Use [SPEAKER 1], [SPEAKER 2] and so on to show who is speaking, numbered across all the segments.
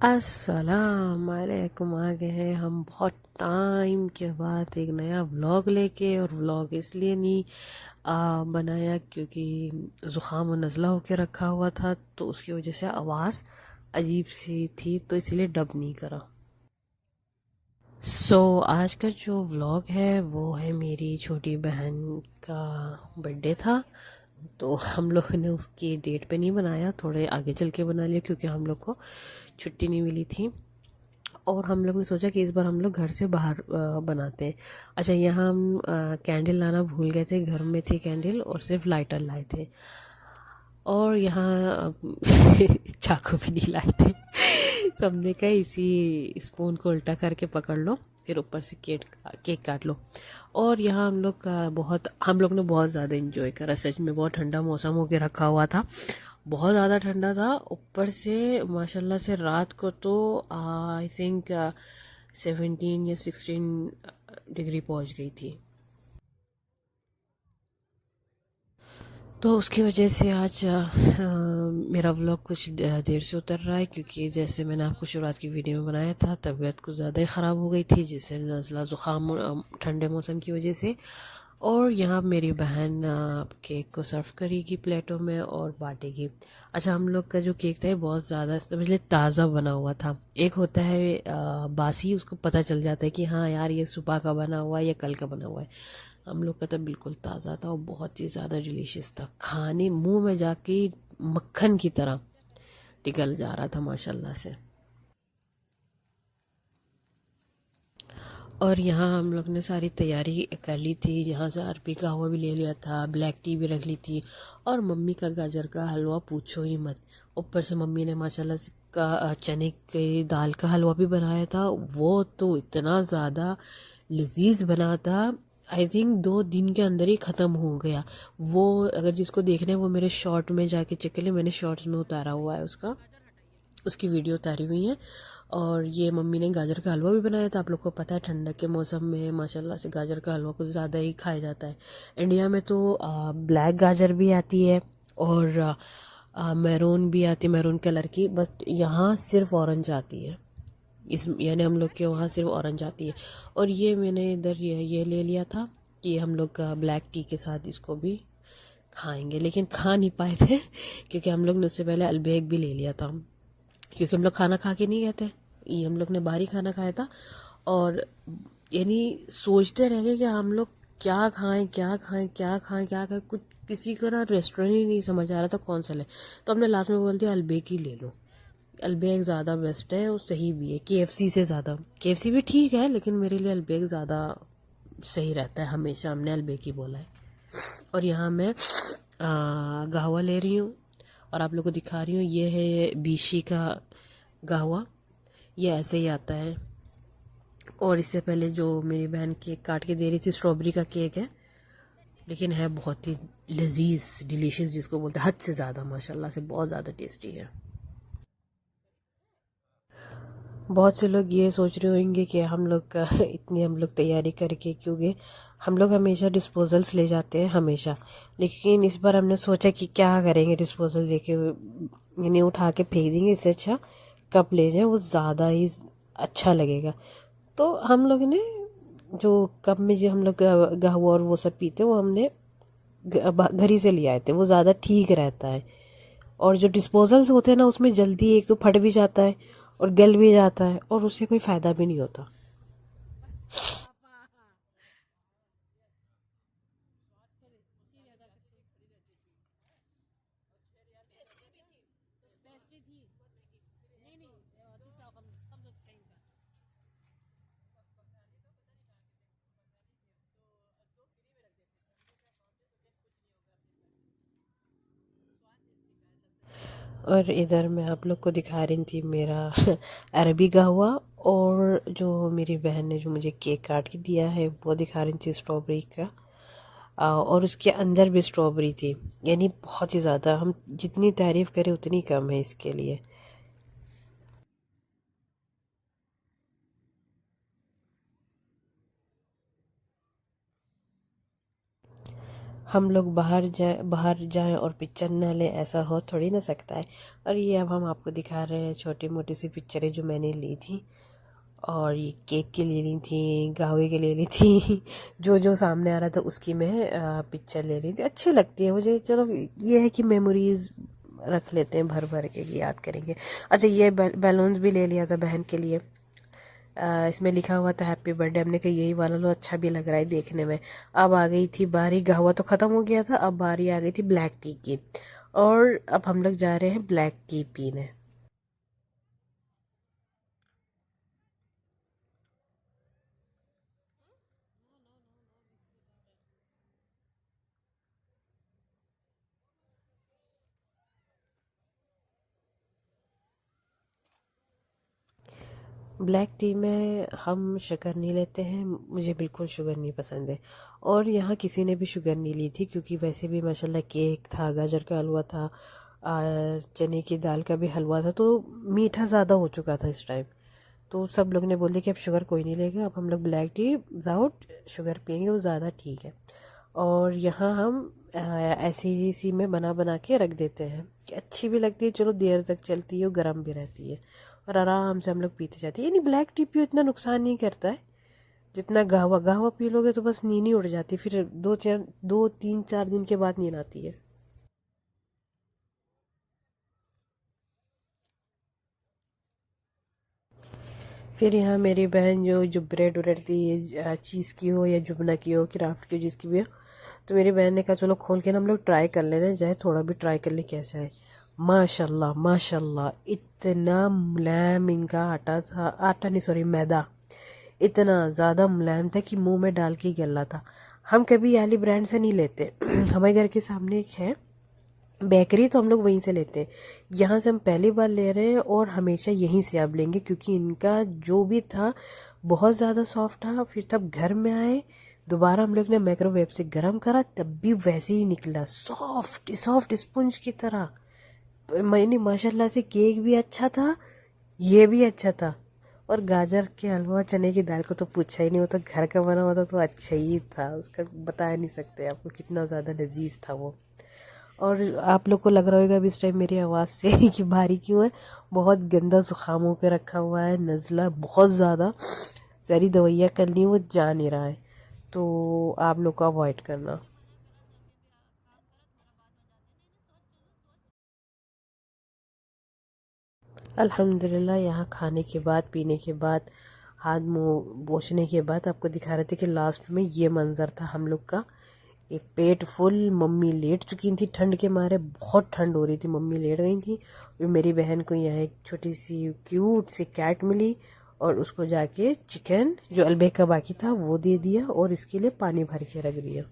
[SPEAKER 1] अस्सलाम वालेकुम। आ गए हैं हम बहुत टाइम के बाद एक नया व्लॉग लेके। और व्लॉग इसलिए नहीं बनाया क्योंकि ज़ुकाम और नज़ला होके रखा हुआ था, तो उसकी वजह से आवाज़ अजीब सी थी, तो इसलिए डब नहीं करा। आज का जो व्लॉग है वो है मेरी छोटी बहन का बर्थडे था। तो हम लोग ने उसकी डेट पे नहीं बनाया, थोड़े आगे चल के बना लिया क्योंकि हम लोग को छुट्टी नहीं मिली थी। और हम लोग ने सोचा कि इस बार हम लोग घर से बाहर बनाते हैं। अच्छा, यहाँ हम कैंडल लाना भूल गए थे, घर में थी कैंडल और सिर्फ लाइटर लाए थे। और यहाँ चाकू भी नहीं लाए थे। तो हमने कहा इसी स्पून को उल्टा करके पकड़ लो, फिर ऊपर से केक काट लो। और यहाँ हम लोग ने बहुत ज़्यादा इंजॉय करा। सच में बहुत ठंडा मौसम होके रखा हुआ था, बहुत ज़्यादा ठंडा था। ऊपर से माशाल्लाह से रात को तो आई थिंक 17 या 16 डिग्री पहुंच गई थी। तो उसकी वजह से आज मेरा व्लॉग कुछ देर से उतर रहा है, क्योंकि जैसे मैंने आपको शुरुआत की वीडियो में बनाया था, तबीयत कुछ ज़्यादा ही ख़राब हो गई थी, जिससे नज़ला ज़ुकाम ठंडे मौसम की वजह से। और यहाँ मेरी बहन केक को सर्व करेगी प्लेटों में और बांटेगी। अच्छा, हम लोग का जो केक था ये बहुत ज़्यादा समझ ले ताज़ा बना हुआ था। एक होता है बासी, उसको पता चल जाता है कि हाँ यार ये सुबह का बना हुआ है या कल का बना हुआ है। हम लोग का तो बिल्कुल ताज़ा था और बहुत ही ज़्यादा डिलीशियस था। खाने मुंह में जाके मक्खन की तरह पिघल जा रहा था माशाल्लाह से। और यहाँ हम लोग ने सारी तैयारी कर ली थी। यहाँ से अरबी का हलवा भी ले लिया था, ब्लैक टी भी रख ली थी। और मम्मी का गाजर का हलवा पूछो ही मत। ऊपर से मम्मी ने माशाल्लाह से चने की दाल का हलवा भी बनाया था। वो तो इतना ज़्यादा लजीज बना था, आई थिंक 2 दिन के अंदर ही ख़त्म हो गया। वो अगर जिसको देखना है वो मेरे शॉर्ट में जाके चेक कर ले, मैंने शॉर्ट्स में उतारा हुआ है उसकी वीडियो उतारी हुई है। और ये मम्मी ने गाजर का हलवा भी बनाया था। आप लोग को पता है ठंडक के मौसम में माशाल्लाह से गाजर का हलवा कुछ ज़्यादा ही खाया जाता है। इंडिया में तो ब्लैक गाजर भी आती है और मैरून भी आती है, मैरून कलर की, बट यहाँ सिर्फ ऑरेंज आती है। इस यानी हम लोग के वहाँ सिर्फ ऑरेंज आती है। और ये मैंने इधर ये ले लिया था कि हम लोग का ब्लैक टी के साथ इसको भी खाएंगे, लेकिन खा नहीं पाए थे क्योंकि हम लोग ने उससे पहले अलबेग भी ले लिया था। क्योंकि हम लोग खाना खा के नहीं गए थे, ये हम लोग ने बाहर ही खाना खाया था। और यानी सोचते रह गए कि हम लोग क्या खाएं क्या खाएं क्या खाएं क्या खाएं, कुछ किसी को ना रेस्टोरेंट ही नहीं समझ आ रहा था कौन सा ले। तो हमने लास्ट में बोल दिया अलबेक ही ले लो। अलबेक ज़्यादा बेस्ट है और सही भी है केएफसी से ज़्यादा। केएफसी भी ठीक है, लेकिन मेरे लिए अलबेक ज़्यादा सही रहता है, हमेशा हमने अलबेक ही बोला है। और यहाँ मैं गाहवा ले रही हूँ और आप लोग को दिखा रही हूँ। ये है बीशी का गाहवा, ये ऐसे ही आता है। और इससे पहले जो मेरी बहन केक काट के दे रही थी, स्ट्रॉबेरी का केक है, लेकिन है बहुत ही लजीज डिलीशियस, जिसको बोलते हैं हद से ज़्यादा, माशाल्लाह से बहुत ज़्यादा टेस्टी है। बहुत से लोग ये सोच रहे होंगे कि हम लोग का इतनी हम लोग तैयारी करके क्यों गए। हम लोग हमेशा डिस्पोजल्स ले जाते हैं हमेशा, लेकिन इस बार हमने सोचा कि क्या करेंगे डिस्पोजल लेके, इन्हें उठा के फेंक देंगे, इससे अच्छा कप ले जाए, वो ज़्यादा ही अच्छा लगेगा। तो हम लोग ने जो कप में जो हम लोग कहवा और वो सब पीते, वो हमने घर ही से ले आए थे, वो ज़्यादा ठीक रहता है। और जो डिस्पोजल्स होते हैं ना, उसमें जल्दी एक तो फट भी जाता है और गल भी जाता है और उससे कोई फ़ायदा भी नहीं होता। और इधर मैं आप लोग को दिखा रही थी मेरा अरबी का हुआ। और जो मेरी बहन ने जो मुझे केक काट के दिया है वो दिखा रही थी स्ट्रॉबेरी का। और उसके अंदर भी स्ट्रॉबेरी थी, यानी बहुत ही ज़्यादा, हम जितनी तारीफ़ करें उतनी कम है इसके लिए। हम लोग बाहर जाएं और पिक्चर ना लें, ऐसा हो थोड़ी ना सकता है। और ये अब हम आपको दिखा रहे हैं छोटी मोटी सी पिक्चरें जो मैंने ली थी। और ये केक के लिए ली थी, गावे के लिए ली थी जो जो सामने आ रहा था उसकी मैं पिक्चर ले रही थी। अच्छी लगती है मुझे। चलो ये है कि मेमोरीज रख लेते हैं भर भर के कि याद करेंगे। अच्छा, ये बैलून्स भी ले लिया था बहन के लिए। इसमें लिखा हुआ था हैप्पी बर्थडे। हमने कहा यही वाला लो, अच्छा भी लग रहा है देखने में। अब आ गई थी बारी, कहवा तो ख़त्म हो गया था, अब बारी आ गई थी ब्लैक टी की। और अब हम लोग जा रहे हैं ब्लैक टी पीने। ब्लैक टी में हम शुगर नहीं लेते हैं, मुझे बिल्कुल शुगर नहीं पसंद है। और यहाँ किसी ने भी शुगर नहीं ली थी, क्योंकि वैसे भी माशाल्लाह केक था, गाजर का हलवा था, चने की दाल का भी हलवा था, तो मीठा ज़्यादा हो चुका था इस टाइम। तो सब लोग ने बोल दिया कि अब शुगर कोई नहीं लेगा, अब हम लोग ब्लैक टी विदाउट शुगर पियेंगे, वो ज़्यादा ठीक है। और यहाँ हम ऐसी सी में बना बना के रख देते हैं कि अच्छी भी लगती है, चलो देर तक चलती है और गर्म भी रहती है, और आराम से हम लोग पीते जाते हैं। यानी ब्लैक टी पियो इतना नुकसान नहीं करता है जितना गावा गावा पी लोगे तो बस नींद ही उड़ जाती, फिर 2 3 4 दिन के बाद नींद आती है। फिर यहाँ मेरी बहन जो ब्रेड व्रेड थी, चीज़ की हो या जुबना की हो, क्राफ्ट की हो, जिसकी भी हो, तो मेरी बहन ने कहा चलो खोल के ना हम लोग ट्राई कर लेते हैं, चाहे थोड़ा भी ट्राई कर ले कैसा है। माशाल्लाह माशाल्लाह, इतना मुलायम इनका आटा था, आटा नहीं सॉरी मैदा, इतना ज़्यादा मुलायम था कि मुंह में डाल के ही गल रहा था। हम कभी याली ब्रांड से नहीं लेते हमारे घर के सामने एक है बेकरी, तो हम लोग वहीं से लेते हैं। यहाँ से हम पहली बार ले रहे हैं और हमेशा यहीं से अब लेंगे, क्योंकि इनका जो भी था बहुत ज़्यादा सॉफ्ट था। फिर तब घर में आए, दोबारा हम लोग ने माइक्रोवेव से गर्म करा, तब भी वैसे ही निकला, सॉफ्ट सॉफ्ट स्पंज की तरह। मैंने माशाल्लाह से केक भी अच्छा था, ये भी अच्छा था। और गाजर के हलवा चने की दाल को तो पूछा ही नहीं, वो तो घर का बना हुआ था तो अच्छा ही था, उसका बता नहीं सकते आपको कितना ज़्यादा लजीज था वो। और आप लोग को लग रहा होगा अभी इस टाइम मेरी आवाज़ से कि भारी क्यों है, बहुत गंदा जुकाम होकर रखा हुआ है, नज़ला बहुत ज़्यादा, सारी दवाइयाँ कर ली, वो जा नहीं रहा है, तो आप लोग को अवॉइड करना। अल्हम्दुलिल्लाह यहाँ खाने के बाद पीने के बाद हाथ मुंह पोंछने के बाद आपको दिखा रहे थे कि लास्ट में ये मंज़र था हम लोग का। ये पेट फुल, मम्मी लेट चुकी थी ठंड के मारे, बहुत ठंड हो रही थी, मम्मी लेट गई थी। और मेरी बहन को यहाँ एक छोटी सी क्यूट सी कैट मिली, और उसको जाके चिकन जो अलबेक का बाकी था वो दे दिया, और इसके लिए पानी भर के रख दिया।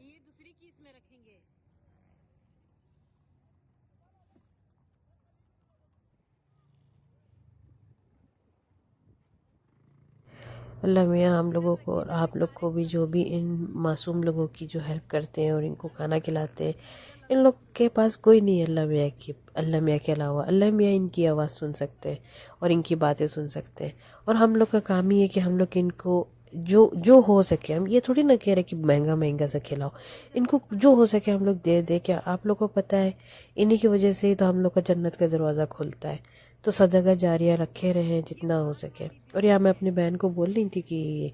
[SPEAKER 1] ये दूसरी की इसमें रखेंगे। अल्लाह मियाँ हम लोगों को और आप लोग को भी, जो भी इन मासूम लोगों की जो हेल्प करते हैं और इनको खाना खिलाते हैं, इन लोग के पास कोई नहीं है अल्लाह मियाँ के अलावा। अल्लाह मियाँ इनकी आवाज़ सुन सकते हैं और इनकी बातें सुन सकते हैं, और हम लोग का काम ही है कि हम लोग इनको जो जो हो सके, हम ये थोड़ी ना कह रहे कि महंगा महंगा सा खिलाओ, इनको जो हो सके हम लोग दे दे। क्या आप लोग को पता है, इन्हीं की वजह से ही तो हम लोग का जन्नत का दरवाज़ा खुलता है। तो सदका जारिया रखे रहें जितना हो सके। और यहाँ मैं अपनी बहन को बोल रही थी कि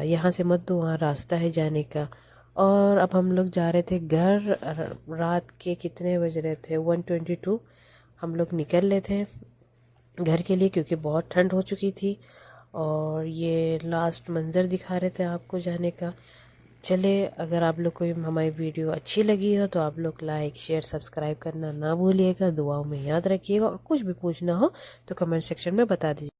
[SPEAKER 1] यहाँ से मत दो, वहाँ रास्ता है जाने का। और अब हम लोग जा रहे थे घर, रात के कितने बज रहे थे, 1:22। हम लोग निकल रहे थे घर के लिए, क्योंकि बहुत ठंड हो चुकी थी। और ये लास्ट मंज़र दिखा रहे थे आपको जाने का। चले, अगर आप लोग को हमारी वीडियो अच्छी लगी हो तो आप लोग लाइक शेयर सब्सक्राइब करना ना भूलिएगा। दुआओं में याद रखिएगा और कुछ भी पूछना हो तो कमेंट सेक्शन में बता दीजिए।